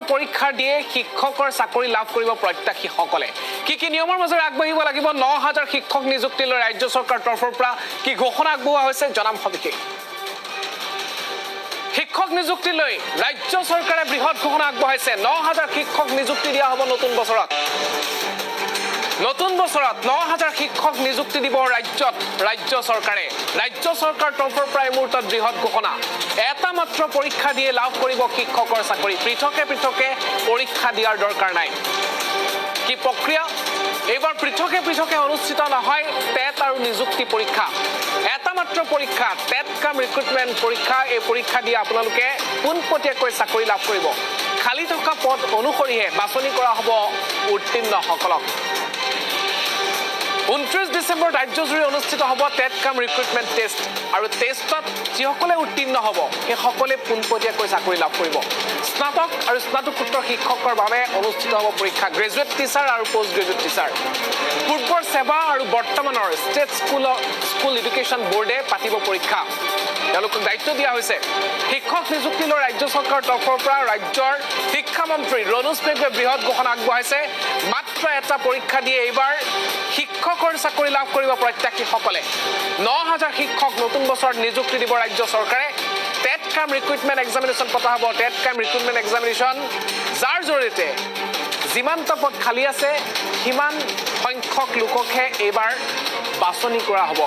পৰীক্ষা দিয়ে শিক্ষকৰ চাকৰি লাভ কৰিব প্ৰত্যাশীসকলে কি নিয়মৰ মাজেৰে আগবাঢ়িব লাগিব ৯,০০০ শিক্ষক নিযুক্তি লৈ ৰাজ্য চৰকাৰৰ তৰফৰ পৰা কি ঘোষণা আগবঢ়োৱা হৈছে জনাম সবিশেষ শিক্ষক নিযুক্তি লৈ ৰাজ্য চৰকাৰে বৃহৎ ঘোষণা আগবঢ়াইছে ৯,০০০ শিক্ষক নিযুক্তি দিয়া হ'ব নতুন বছৰত ৯,০০০ শিক্ষক নিযুক্তি দিব ৰাজ্য চৰকাৰে ৰাজ্য চৰকাৰ তৰফৰ পৰা এই মুহূৰ্তত বৃহৎ ঘোষণা এটা মাত্ৰ পৰীক্ষা দিয়ে লাভ কৰিব শিক্ষকৰ চাকৰি পৃথকে পৰীক্ষা দিয়াৰ দৰকাৰ নাই কি প্ৰক্ৰিয়া এইবাৰ পৃথকে অনুষ্ঠিত নহয় টেট আৰু নিযুক্তি পৰীক্ষা এটা মাত্ৰ পৰীক্ষা টেট কাম ৰিক্ৰুটমেণ্ট পৰীক্ষা এই পৰীক্ষা দিয়ে আপোনালোকে পোনপটীয়াকৈ চাকৰি লাভ কৰিব খালি থকা পদ অনুসৰিহে বাছনি কৰা হ'ব উত্তীৰ্ণসকলক 29 ডিসেম্বৰ ৰাজ্যজুৰি অনুষ্ঠিত হ'ব টেট কাম ৰিক্ৰুটমেণ্ট টেষ্ট আৰু টেষ্টত যিসকলে উত্তীৰ্ণ হ'ব সেই সকলে পোনপটীয়াকৈ চাকৰি লাভ কৰিব স্নাতক আৰু স্নাতকোত্তৰ শিক্ষকৰ বাবে অনুষ্ঠিত হ'ব পৰীক্ষা গ্ৰেজুৱেট টিচাৰ আৰু পোষ্ট গ্ৰেজুৱেট টিচাৰ পূৰ্বৰ সেৱা আৰু বৰ্তমানৰ ষ্টেট স্কুল এডুকেশ্যন বোৰ্ডে পাতিব পৰীক্ষা তেওঁলোকক দায়িত্ব দিয়া হৈছে শিক্ষক নিযুক্তি লৈ ৰাজ্য চৰকাৰৰ তৰফৰ পৰা ৰাজ্যৰ শিক্ষামন্ত্ৰী ৰণোজ পেগুৱে বৃহৎ ঘোষণা আগবঢ়াইছে মাত্ৰ এটা পৰীক্ষা দিয়ে এইবাৰ শিক্ষকৰ চাকৰি লাভ কৰিব প্ৰত্যাশীসকলে ৯,০০০ শিক্ষক নতুন বছৰত নিযুক্তি দিব ৰাজ্য চৰকাৰে টেট কাম ৰিক্ৰুটমেণ্ট এক্সামিনেশ্যন পতা হ'ব টেট কাম ৰিক্ৰুটমেণ্ট এক্সামিনেশ্যন যাৰ জৰিয়তে যিমানটা পদ খালী আছে সিমান সংখ্যক লোককহে এইবাৰ বাছনি কৰা হ'ব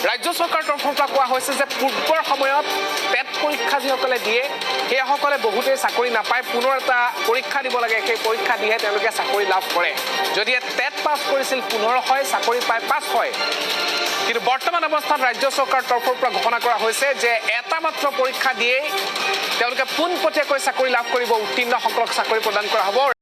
ৰাজ্য চৰকাৰৰ তৰফৰ পৰা কোৱা হৈছে যে পূৰ্বৰ সময়ত টেট পৰীক্ষা যিসকলে দিয়ে সেইসকলে বহুতেই চাকৰি নাপায় পুনৰ এটা পৰীক্ষা দিব লাগে সেই পৰীক্ষা দিহে তেওঁলোকে চাকৰি লাভ কৰে যদি টেট পাছ কৰিছিল 1500 চাকৰি পায় 500 কিন্তু বৰ্তমান অৱস্থাত ৰাজ্য চৰকাৰৰ তৰফৰ পৰা ঘোষণা কৰা হৈছে যে এটা মাত্ৰ পৰীক্ষা দিয়ে তেওঁলোকে পোনপটীয়াকৈ চাকৰি লাভ কৰিব উত্তীৰ্ণসকলক চাকৰি প্ৰদান কৰা হ'ব